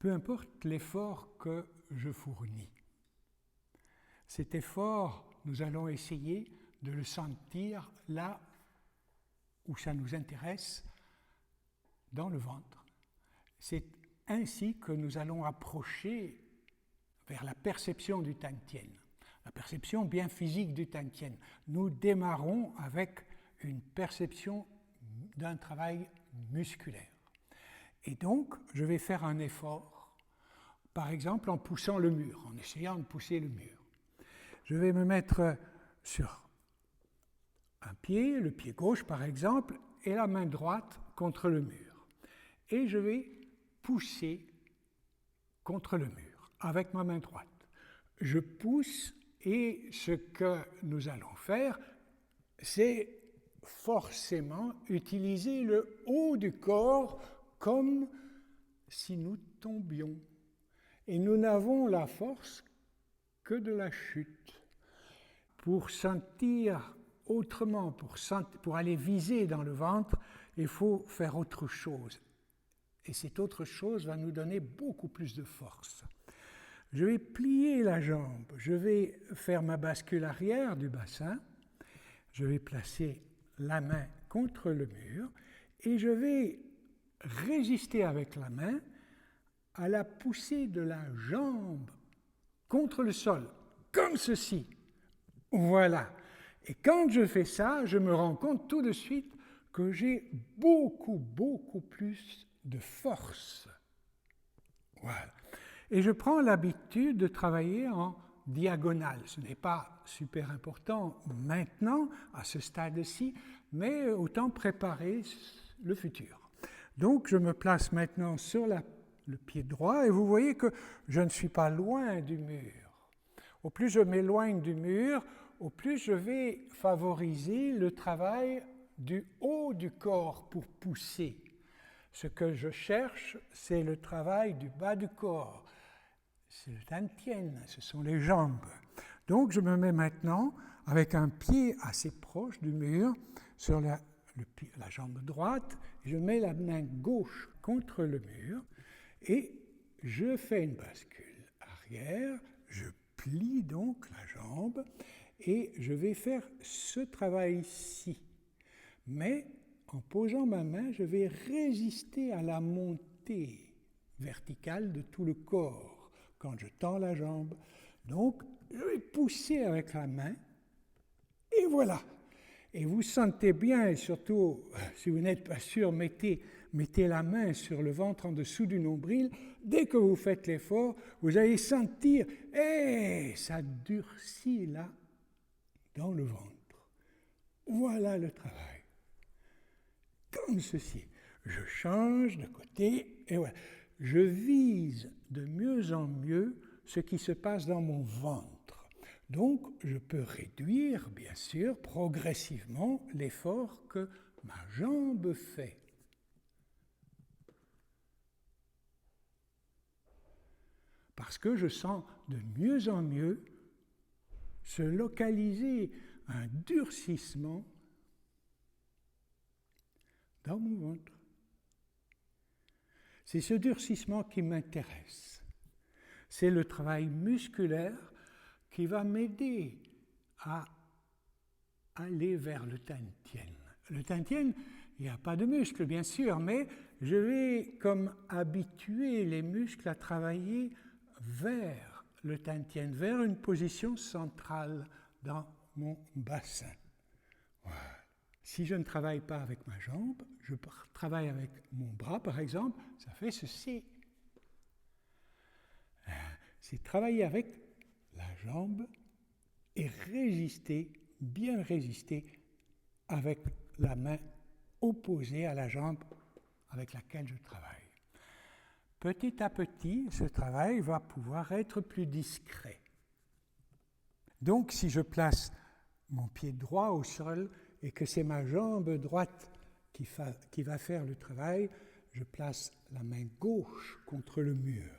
peu importe l'effort que je fournis. Cet effort, nous allons essayer de le sentir là où ça nous intéresse, dans le ventre. C'est ainsi que nous allons approcher vers la perception du Tantien, la perception bien physique du Tantien. Nous démarrons avec une perception d'un travail musculaire. Et donc, je vais faire un effort, par exemple en poussant le mur, en essayant de pousser le mur. Je vais me mettre sur un pied, le pied gauche par exemple, et la main droite contre le mur. Et je vais pousser contre le mur avec ma main droite. Je pousse et ce que nous allons faire, c'est forcément utiliser le haut du corps comme si nous tombions. Et nous n'avons la force que de la chute. Pour sentir autrement, pour aller viser dans le ventre, il faut faire autre chose. Et cette autre chose va nous donner beaucoup plus de force. Je vais plier la jambe, je vais faire ma bascule arrière du bassin, je vais placer la main contre le mur et je vais résister avec la main à la poussée de la jambe contre le sol, comme ceci. Voilà. Et quand je fais ça, je me rends compte tout de suite que j'ai beaucoup plus de force. Voilà. Et je prends l'habitude de travailler en diagonale. Ce n'est pas super important maintenant, à ce stade-ci, mais autant préparer le futur. Donc, je me place maintenant sur le pied droit et vous voyez que je ne suis pas loin du mur. Au plus je m'éloigne du mur, au plus je vais favoriser le travail du haut du corps pour pousser. Ce que je cherche, c'est le travail du bas du corps. C'est le Tantien, ce sont les jambes. Donc je me mets maintenant avec un pied assez proche du mur sur la jambe droite, je mets la main gauche contre le mur et je fais une bascule arrière, je plie donc la jambe et je vais faire ce travail-ci. Mais en posant ma main, je vais résister à la montée verticale de tout le corps quand je tends la jambe. Donc, je vais pousser avec la main et voilà. Et vous sentez bien, et surtout, si vous n'êtes pas sûr, mettez la main sur le ventre en dessous du nombril. Dès que vous faites l'effort, vous allez sentir, ça durcit là, dans le ventre. Voilà le travail. Comme ceci. Je change de côté, et voilà. Je vise de mieux en mieux ce qui se passe dans mon ventre. Donc, je peux réduire, bien sûr, progressivement l'effort que ma jambe fait. Parce que je sens de mieux en mieux se localiser un durcissement dans mon ventre. C'est ce durcissement qui m'intéresse. C'est le travail musculaire qui va m'aider à aller vers le Tantien. Le Tantien, il n'y a pas de muscles, bien sûr, mais je vais comme habituer les muscles à travailler vers le Tantien, vers une position centrale dans mon bassin. Voilà. Si je ne travaille pas avec ma jambe, je travaille avec mon bras, par exemple, ça fait ceci. C'est travailler avec la jambe et résister, bien résister, avec la main opposée à la jambe avec laquelle je travaille. Petit à petit, ce travail va pouvoir être plus discret. Donc, si je place mon pied droit au sol et que c'est ma jambe droite qui va faire le travail, je place la main gauche contre le mur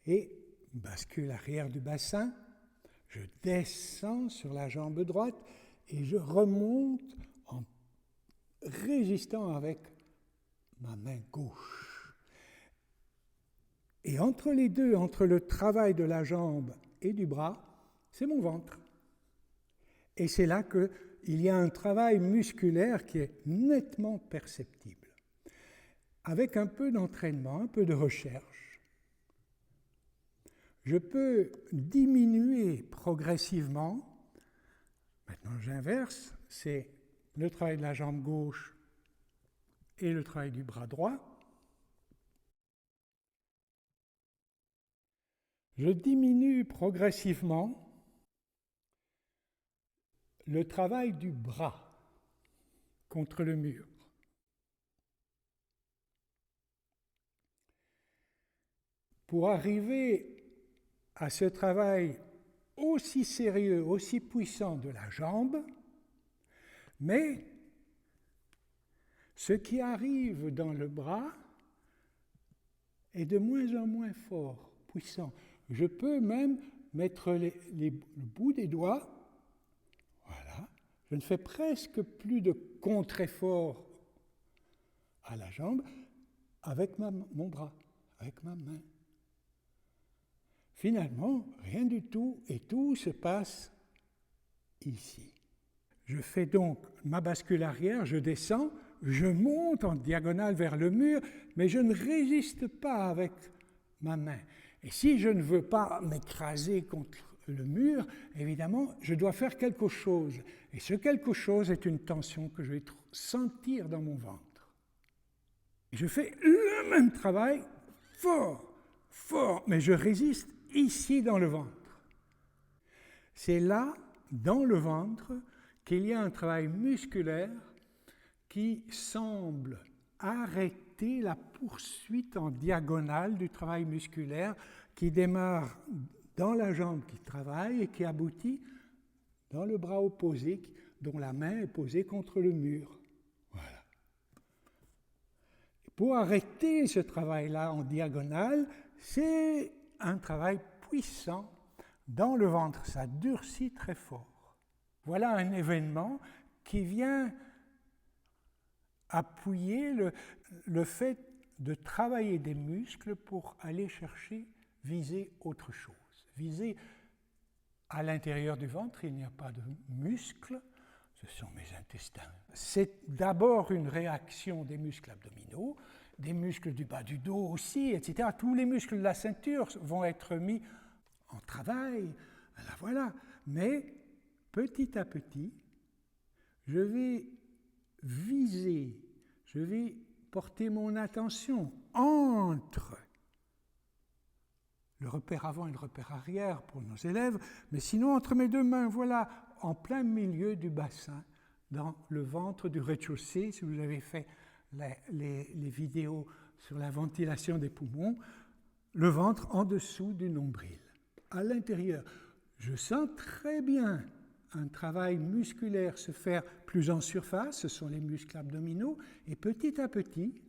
et bascule arrière du bassin, je descends sur la jambe droite et je remonte en résistant avec ma main gauche. Et entre les deux, entre le travail de la jambe et du bras, c'est mon ventre. Et c'est là qu'il y a un travail musculaire qui est nettement perceptible. Avec un peu d'entraînement, un peu de recherche, je peux diminuer progressivement. Maintenant, j'inverse, c'est le travail de la jambe gauche et le travail du bras droit. Je diminue progressivement le travail du bras contre le mur. Pour arriver à ce travail aussi sérieux, aussi puissant de la jambe, mais ce qui arrive dans le bras est de moins en moins fort, puissant. Je peux même mettre le bout des doigts, voilà, je ne fais presque plus de contre-effort à la jambe avec mon bras, avec ma main. Finalement, rien du tout, et tout se passe ici. Je fais donc ma bascule arrière, je descends, je monte en diagonale vers le mur, mais je ne résiste pas avec ma main. Et si je ne veux pas m'écraser contre le mur, évidemment, je dois faire quelque chose. Et ce quelque chose est une tension que je vais sentir dans mon ventre. Et je fais le même travail, fort, mais je résiste ici dans le ventre. C'est là, dans le ventre, qu'il y a un travail musculaire qui semble arrêter la poursuite en diagonale du travail musculaire qui démarre dans la jambe qui travaille et qui aboutit dans le bras opposé dont la main est posée contre le mur. Voilà. Pour arrêter ce travail-là en diagonale, c'est un travail puissant dans le ventre, ça durcit très fort. Voilà un événement qui vient appuyer le fait de travailler des muscles pour aller chercher, viser autre chose. Viser à l'intérieur du ventre, il n'y a pas de muscles, ce sont mes intestins. C'est d'abord une réaction des muscles abdominaux, des muscles du bas du dos aussi, etc. Tous les muscles de la ceinture vont être mis en travail, voilà. Mais petit à petit, je vais viser, je vais porter mon attention entre le repère avant et le repère arrière pour nos élèves, mais sinon entre mes deux mains, voilà, en plein milieu du bassin, dans le ventre du rez-de-chaussée, si vous avez fait les vidéos sur la ventilation des poumons, le ventre en dessous du nombril. À l'intérieur, je sens très bien un travail musculaire se faire plus en surface, ce sont les muscles abdominaux, et petit à petit,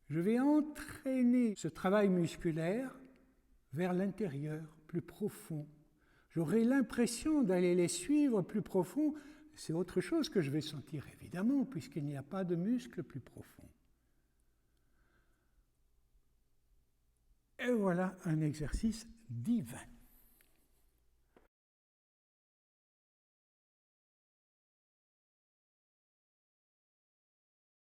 je vais entraîner ce travail musculaire vers l'intérieur, plus profond. J'aurai l'impression d'aller les suivre plus profond. C'est autre chose que je vais sentir, évidemment, puisqu'il n'y a pas de muscle plus profond. Et voilà un exercice divin.